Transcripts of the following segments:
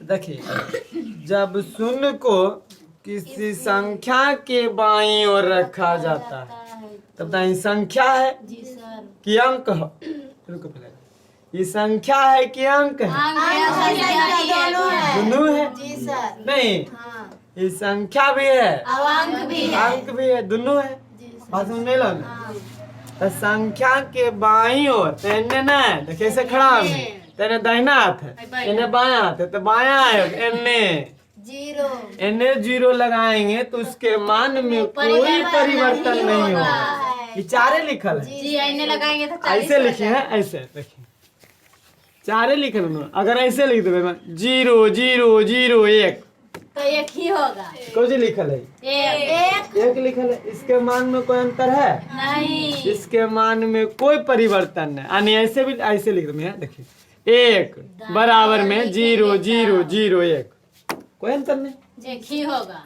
देखिए, जब शून्य को किसी संख्या के बाईं ओर रखा जाता है तब बताइए संख्या है कि अंक है? रुको पहले, ये संख्या है कि अंक है? दोनों है जी सर। नहीं, ये संख्या भी है अंक भी है, दोनों है। बात समझ में लो ना। तो संख्या के बाईं ओर तेने ना है तो कैसे खड़ा है? तेने दाहिना हाथ है, तेने बायां हाथ है, तो बायां है एने एने जीरो लगाएंगे तो उसके मान में कोई परिवर्तन नहीं होगा। ये चारे लिखल है जी, ऐने लगाएंगे तो ऐसे लिखे हैं, ऐसे देखिए चारे लिखल है। अगर ऐसे लिख दो 0 0 0 1 तो एक ही होगा। कुछ लिखल है, एक लिखल है। इसके मान में कोई अंतर है नहीं, इसके मान में कोई परिवर्तन नहीं। यानी ऐसे भी ऐसे लिख दो, देखिए 1 बराबर में 0 0 0 1, कोई अंतर नहीं। एक ही होगा।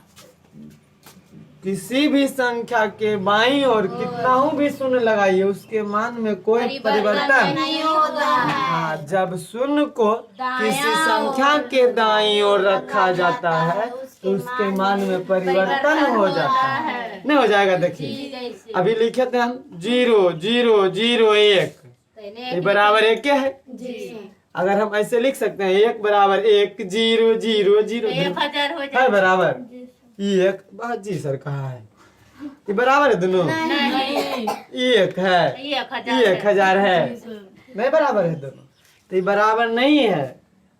किसी भी संख्या के बाईं ओर कितना भी शून्य लगाइए उसके मान में कोई परिवर्तन नहीं होगा। हाँ, जब शून्य को किसी संख्या के दाईं ओर रखा जाता है तो उसके मान में परिवर्तन हो जाता है। नहीं हो जाएगा? देखिए अभी लिखे थे हम 0 0 0 1, ये बराबर 1 क्या है? अगर हम ऐसे लिख सकते हैं 1 बराबर 1 0 0 0 है बराबर 1। बात जी सर कहा है ये बराबर है दोनों? ये 1 है, ये 1000 है, नहीं बराबर है दोनों। तो ये बराबर नहीं है,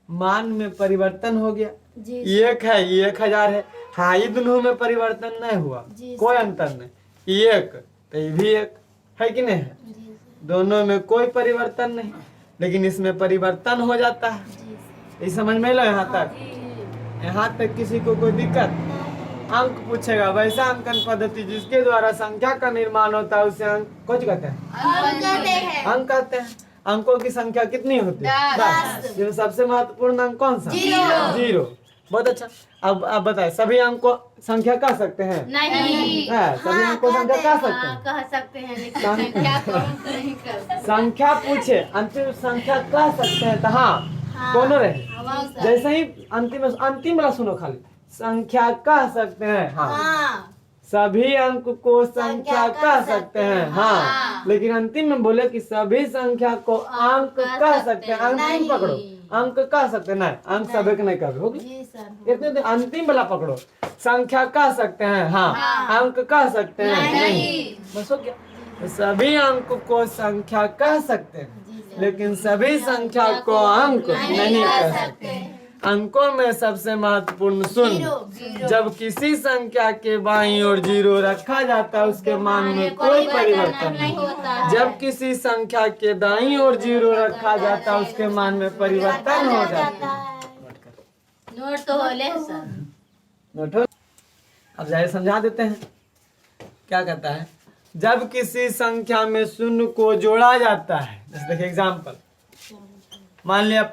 मान में परिवर्तन हो गया। 1 है, ये 1000 है। हाँ, ये दोनों में परिवर्तन नहीं हुआ, कोई अंतर नहीं। 1 तो ये भी 1 है कि नहीं है? दोनों में कोई परिवर्तन नहीं, लेकिन इसमें परिवर्तन हो जाता है। ये समझ में लो यहाँ तक? यहाँ तक किसी को कोई दिक्कत? अंक पूछेगा, वैसा अंकन पद्धति जिसके द्वारा संख्या का निर्माण होता है उसे अंक कुछ कहते हैं, अंक कहते हैं। अंकों की संख्या कितनी होती है? 10। ये सबसे महत्वपूर्ण अंक कौन सा? 0। बहुत अच्छा। अब बताए, सभी अंक को संख्या कह सकते हैं? नहीं। सभी अंक को संख्या कह सकते हैं? कह सकते हैं, लेकिन संख्या को नहीं कर सकते। संख्या पूछे अंतिम संख्या कह सकते हैं तो हाँ दोनों रहे। जैसे ही अंतिम वाला सुनो, खाली संख्या कह सकते हैं हाँ। सभी अंक को संख्या कह सकते हैं हाँ, लेकिन अंतिम में बोले कि सभी संख्या को अंक कह सकते हैं। अंतिम पकड़ो, अंक कह सकते हैं, नहीं अंक सभी को नहीं कह होगी। इतने अंतिम वाला पकड़ो, संख्या कह सकते हैं हाँ, अंक कह सकते हैं नहीं, बस हो गया। सभी अंक को संख्या कह सकते हैं, लेकिन सभी संख्या को अंक नहीं कह सकते। अंकों में सबसे महत्वपूर्ण शून्य। जब किसी संख्या के बाईं ओर 0 रखा जाता है उसके मान में कोई परिवर्तन नहीं। जब किसी संख्या के दाईं ओर 0 रखा जाता है उसके मान में परिवर्तन हो जाता है। नोट तो हो ले सर, नोट हो। अब जाए समझा देते हैं क्या कहता है। जब किसी संख्या में शून्य को जोड़ा जाता है, जैसे देखिए एग्जाम्पल, मान लिया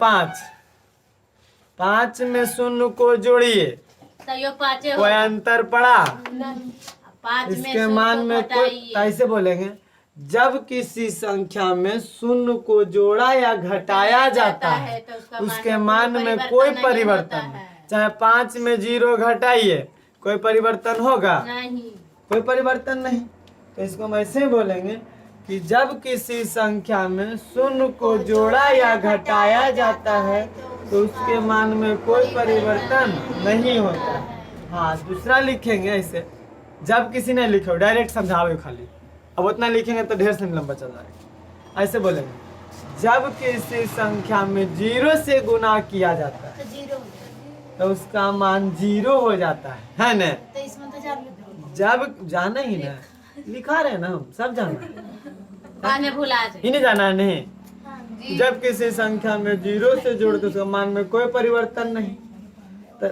5 में शून्य को जोड़िए, कोई अंतर पड़ा? 5 इसके मान में कोई, ऐसे बोलेंगे जब किसी संख्या में शून्य को जोड़ा या घटाया जाता है तो उसके मान में कोई परिवर्तन नहीं। चाहे 5 में 0 घटाइए, कोई परिवर्तन होगा? नहीं, कोई परिवर्तन नहीं। तो इसको हम ऐसे बोलेंगे कि जब किसी संख्या में शून्य को जोड़ा या घटाया जाता है तो उसके मान में कोई परिवर्तन नहीं होता। हाँ, दूसरा लिखेंगे ऐसे, जब किसी ने लिखो डायरेक्ट समझाओ खाली, अब उतना लिखेंगे तो ढेर से लंबा चल जाएगा। ऐसे बोलेंगे जब किसी संख्या में 0 से गुना किया जाता है तो उसका मान 0 हो जाता है ना? तो इसमें तो जब जाना ही ना, लिखा रहे ना हम, सब जाना भुला ही नहीं जाना नहीं। जब किसी संख्या में 0 से जोड़ तो उसका मान में कोई परिवर्तन नहीं। तो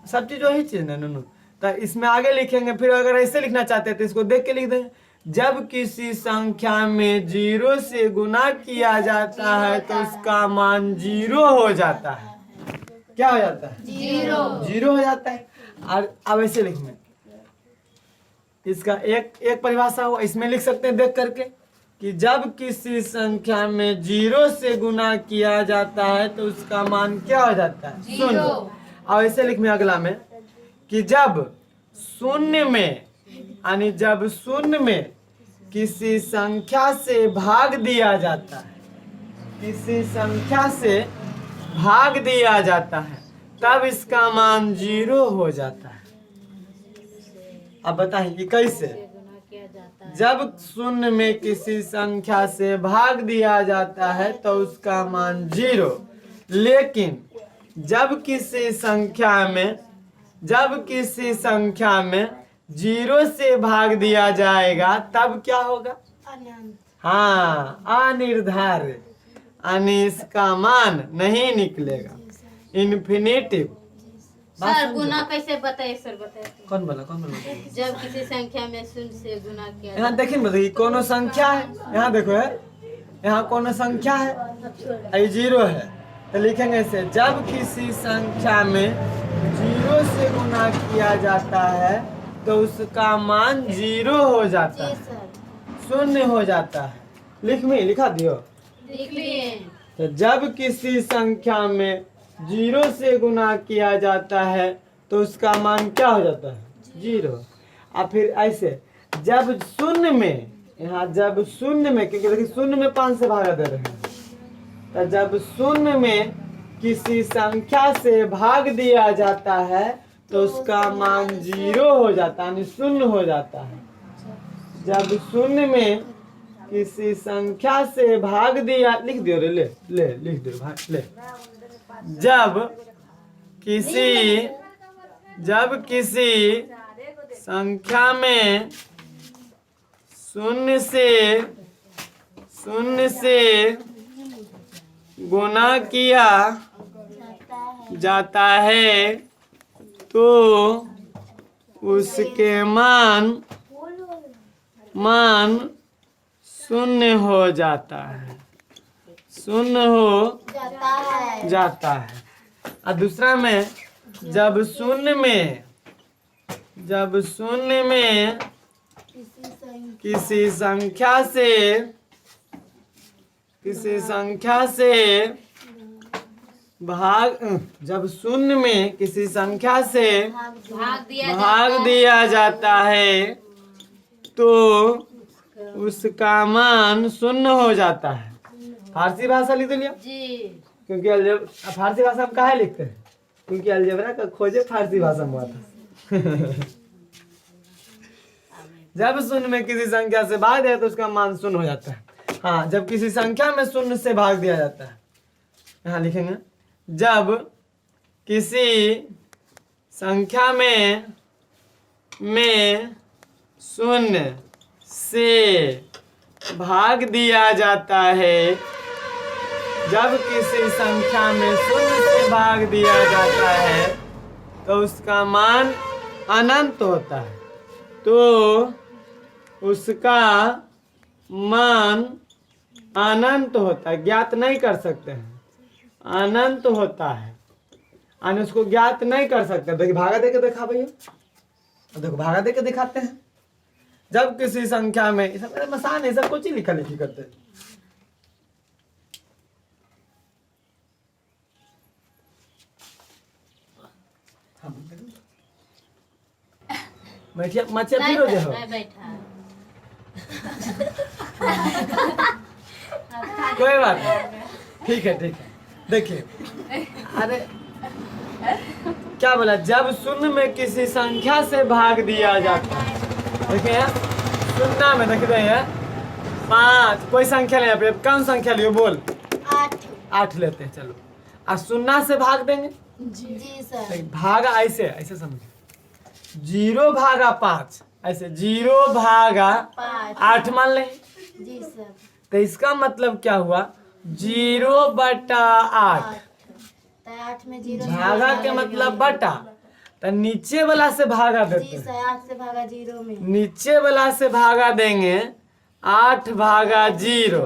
सब चीज वही चीज है नूनू। तो इसमें आगे लिखेंगे, फिर अगर ऐसे लिखना चाहते हैं तो इसको देख के लिख देंगे, जब किसी संख्या में 0 से गुना किया जाता है तो उसका मान 0 हो जाता है। क्या हो जाता है? 0 हो जाता है। और अब ऐसे लिखना, इसका एक परिभाषा हो, इसमें लिख सकते हैं देख करके कि जब किसी संख्या में 0 से गुना किया जाता है तो उसका मान क्या हो जाता है? शून्य। और ऐसे लिख में अगला में कि जब शून्य में यानी जब शून्य में किसी संख्या से भाग दिया जाता है, किसी संख्या से भाग दिया जाता है तब इसका मान 0 हो जाता है। अब बताइए कि कैसे? जब शून्य में किसी संख्या से भाग दिया जाता है तो उसका मान 0, लेकिन जब किसी संख्या में 0 से भाग दिया जाएगा तब क्या होगा? हाँ, अनिर्धारित, यानी इसका मान नहीं निकलेगा, इन्फिनिटिव। सर गुना कैसे बताइए सर? बताइए कौन बोला? जब किसी संख्या में शून्य से गुना किया यहाँ देखिए बताइए कोनो संख्या है, यहाँ देखो है, यहाँ कोनो संख्या है, ये 0 है तो लिखेंगे ऐसे, जब किसी संख्या में 0 से गुना किया जाता है तो उसका मान 0 हो जाता है, शून्य हो जाता है। लिखा दियो। लिख लिए। तो जब किसी संख्या में 0 से गुना किया जाता है तो उसका मान क्या हो जाता है? 0। और फिर ऐसे जब शून्य में, यहाँ जब शून्य में, क्योंकि देखिए शून्य में 5 से भागा दे रहे हैं, तो जब शून्य में किसी संख्या से भाग दिया जाता है तो उसका मान 0 हो जाता है, यानी शून्य हो जाता है। जब शून्य में किसी संख्या से भाग दिया, लिख दियो रे, लिख दियो भाई, ले। जब किसी संख्या में शून्य से गुना किया जाता है तो उसके मान शून्य हो जाता है, शून्य हो जाता है। और दूसरा में जब शून्य में किसी संख्या से भाग, जब शून्य में किसी संख्या से भाग दिया जाता है तो उसका मान शून्य हो जाता है। फारसी भाषा लिख लिया जी, क्योंकि फारसी भाषा में काहे लिखते हैं? क्योंकि अलजेब्रा का खोजे फारसी भाषा में हुआ था। जब शून्य में किसी संख्या से भाग दिया तो उसका मान शून्य हो जाता है। हाँ, जब किसी संख्या में शून्य से भाग दिया जाता है, यहाँ लिखेंगे जब किसी संख्या में शून्य से भाग दिया जाता है, जब किसी संख्या में शून्य से भाग दिया जाता है तो उसका मान अनंत होता है, तो उसका मान अनंत होता है, ज्ञात नहीं कर सकते हैं, अनंत होता है, यानी उसको ज्ञात नहीं कर सकते। देखिए भागा दे के दिखा भैया, देखो भागा दे के दिखाते हैं। जब किसी संख्या में, सब मसान है, सब कुछ ही लिखा लिखी करते हैं। बैठिया मच्छी फिर हो जाओ, कोई बात नहीं, ठीक है देखिए, अरे क्या बोला? जब शून्य में किसी संख्या से भाग दिया जाता है, देखिए शून्य में देखिए 5, कोई संख्या ले, आप कौन संख्या लियो? बोल। 8 लेते हैं, चलो। और शून्य से भाग देंगे जी सर। भागा ऐसे समझो, 0 भागा 5, ऐसे 0 भागा 8 मान ले जी सर। तो इसका मतलब क्या हुआ? 0/8। 8 में 0 भागा के मतलब बटा, तो नीचे वाला से भागा देते जी हैं, सर। 8 से भागा 0 में, नीचे वाला से भागा देंगे 8 भागा 0,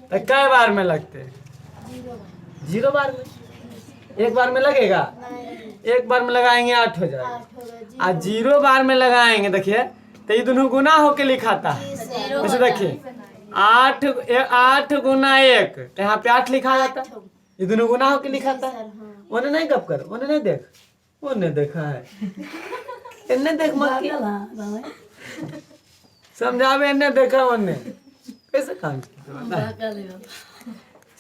तो कई बार में लगते हैं? 0 बार में। एक बार में लगेगा? एक बार में लगाएंगे 8 हो जाएगा, और 0 बार में लगाएंगे देखिए तो ये दोनों गुना होके लिखाता है। जैसे देखिए 8 गुना 1, यहाँ पे 8 लिखा जाता है। ये दोनों गुना होकर लिखा था। उन्हें नहीं गप कर, उन्हें नहीं देख, उन्हें देखा है, इन्हें देख मत की समझावे, इन्हें देखा उन्हें कैसे काम किया।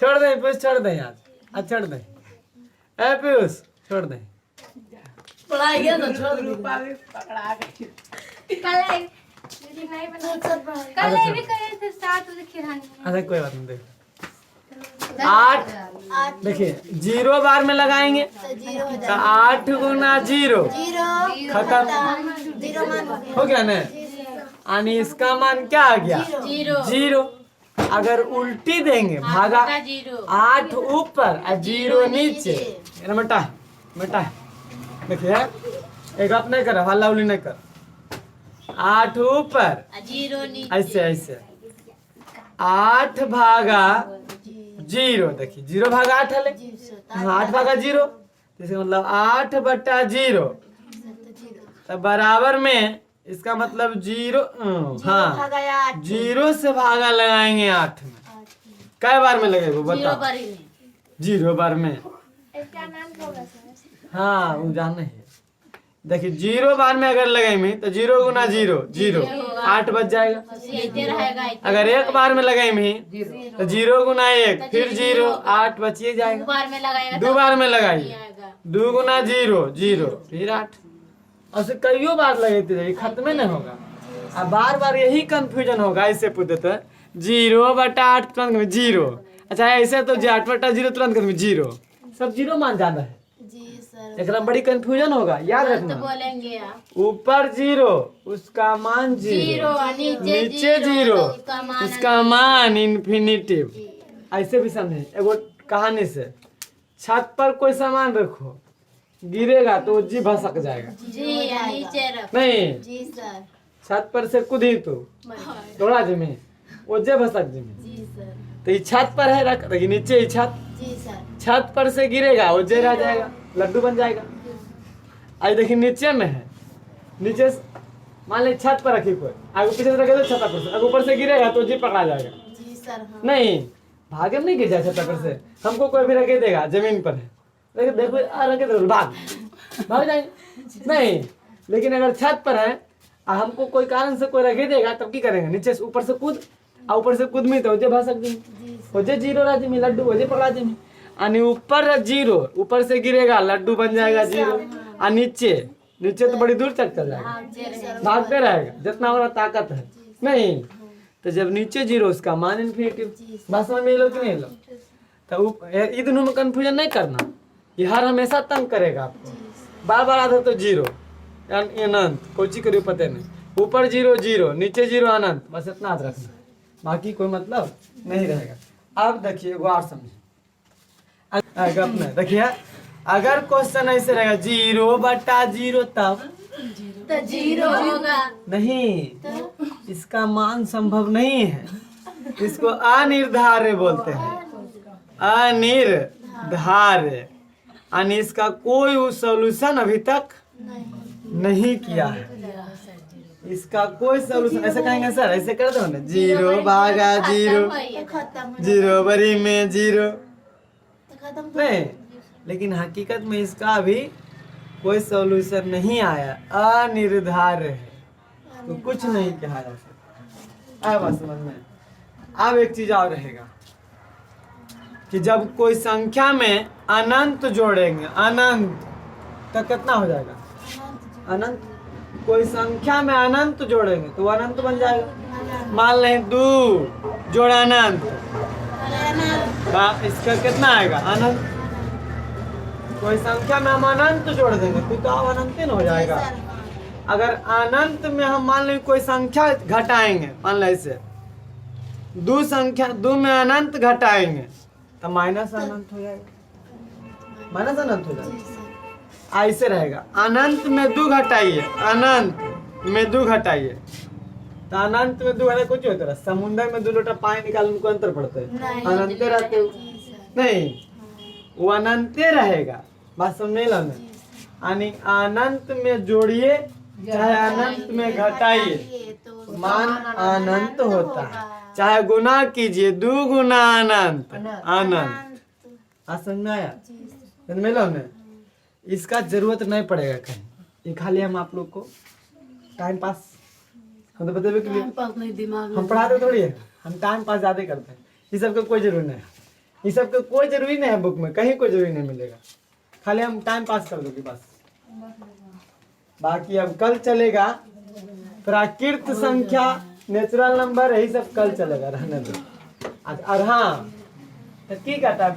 छोड़ दे पीयूष, छोड़ दे यार, आज छोड़ दे ए पीयूष, छोड़ दे। पढ़ाई गया तो छोड़ रूपा भी पकड़ा गई। कल भी करे थे 7 बजे खिलाने। अच्छा कोई बात नहीं, देख 8 देखिए 0 बार में लगाएंगे तो 0 हो तो जाएगा। 8 गुना 0 0 खत्म 0 मान हो गया। हो गया ना। यानी इसका मान क्या आ गया? 0। अगर उल्टी देंगे भागा 8 ऊपर और 0 नीचे, बेटा बेटा देखिए एक आप नहीं कर, हल्ला उल्ली नहीं कर। 8 ऊपर 0 नीचे, ऐसे ऐसे 8 भागा 0, देखिए 0 भागा 8 है, 8 भागा 0, जैसे मतलब 8 बटा 0 तो बराबर में इसका मतलब 0, हाँ 0 से भागा लगाएंगे 8 में। कै बार में लगेगा बताओ? 0 बार में। हाँ वो जाने है। देखिए 0 बार में अगर लगाएंगे तो 0 गुना 0 0, 8 बच जाएगा। अगर 1 बार में लगाएंगे तो 0 गुना 1 फिर 0, 8 बचिए जाएगा। 2 बार में लगाइए 2 गुना 0 0 फिर 8, और से कईयों बार लगाते जाइए, खत्म नहीं होगा। अब बार बार यही कंफ्यूजन होगा। ऐसे पूछते तो 0 बटा 8 तुरंत में 0, अच्छा ऐसे तो 8 बटा 0 तुरंत में 0, सब 0 मान ज्यादा है। जी सर। एक बड़ी कंफ्यूजन होगा, याद रखना। बोलेंगे आप ऊपर 0 उसका मान 0, नीचे 0 इसका मान इन्फिनिटिव। ऐसे भी समझे एगो कहानी से, छत पर कोई सामान रखो, गिरेगा तो जी भसक जाएगा। जी नीचे रख। नहीं, जी सर। छत पर से कूदी तो थोड़ा जमी वो जे भसक जमी। जी सर। तो ये छत पर है, रख रखी नीचे ही छत, जी सर। छत पर से गिरेगा वो जे रह जाएगा, लड्डू बन जाएगा। आज देखिए नीचे में है, नीचे मान ली छत पर रखी कोई, आगे पीछे से रखे तो छत पर से, अगर ऊपर से गिरेगा तो जी पकड़ा जाएगा। जी सर। हाँ। नहीं भागे में नहीं गिर जाए छत पर से, हमको कोई भी रखे देगा जमीन पर है, लेकिन देखो रखे तो भाग भाग जाएंगे नहीं। लेकिन अगर छत पर है और हमको कोई कारण से कोई रखे देगा तब की करेंगे? नीचे से ऊपर से कूद, और ऊपर से कूद में तो हो भाग हो 0 राजी में लड्डू हो पकड़ा जी में। यानी ऊपर 0 ऊपर से गिरेगा लड्डू बन जाएगा 0, और नीचे नीचे तो बड़ी दूर तक चल जाएगा, भागते रहेगा जितना हमारा ताकत है। नहीं तो जब नीचे 0 उसका मान इन्फिनिटिव। बात समझ में लो कि नहीं लो? तो ये दोनों में कंफ्यूजन नहीं करना, ये हर हमेशा तंग करेगा आपको। बार बार आता तो 0 अनंत कोची करियो पता नहीं, ऊपर 0 0 नीचे 0 अनंत, बस इतना याद रखना, बाकी कोई मतलब नहीं रहेगा। अब देखिए एक बार समझिए, देखिए अगर क्वेश्चन ऐसे रहेगा 0 बटा 0 तब तो 0 होगा नहीं, इसका मान संभव नहीं है, इसको अनिर्धार्य बोलते हैं, अनिर्धार्य। यानी इसका कोई सॉल्यूशन अभी तक नहीं किया है, इसका कोई सॉल्यूशन। ऐसे कहेंगे सर, ऐसे कर दो ना 0 भागा 0 खत्म 0 बरी में 0 तो खत्म तो नहीं, लेकिन हकीकत में इसका अभी कोई सॉल्यूशन नहीं आया, अनिर्धार्य है, तो कुछ नहीं कहा जा सकता। अब समझ में। अब एक चीज और रहेगा कि जब कोई संख्या में अनंत जोड़ेंगे, अनंत तो कितना हो जाएगा? अनंत। कोई संख्या में अनंत जोड़ेंगे तो वो अनंत बन जाएगा। मान लें 2 जोड़ा अनंत, इसका कितना आएगा? अनंत। कोई संख्या में हम अनंत जोड़ देंगे तो अब अनंत ही हो जाएगा। अगर अनंत में हम मान लें कोई संख्या घटाएंगे, मान लें ऐसे 2 में अनंत घटाएंगे तो माइनस अनंत हो जाएगा, माइनस अनंत हो जाएगा। ऐसे रहेगा, अनंत में 2 घटाइए, अनंत में 2 घटाइए तो अनंत में 2 कुछ होता है, समुद्र में 2 लोटा पानी निकालने को अंतर पड़ता है, अनंते रहते हो नहीं, वो अनंते रहेगा। बात समझ नहीं लगे? यानी अनंत में जोड़िए चाहे अनंत में घटाइए, मान अनंत होता है। चाहे गुना कीजिए दुगुना अनंत आनंद। आज समझ में आया? समझ में लो हमने? इसका जरूरत नहीं पड़ेगा कहीं, ये खाली हम आप लोग को टाइम पास हम तो बतेबे के लिए पास नहीं दिमाग में हम पढ़ाते थोड़ी है, हम टाइम पास ज्यादा करते हैं। ये सब का कोई जरूरी नहीं है, ये सब का कोई जरूरी नहीं है, बुक में कहीं कोई जरूरी नहीं मिलेगा, खाली हम टाइम पास कर दोगे बस। बाकी अब कल चलेगा प्राकृत संख्या, नेचुरल नंबर, यही सब कल चलेगा, रहने दो। और हाँ तो की कहता है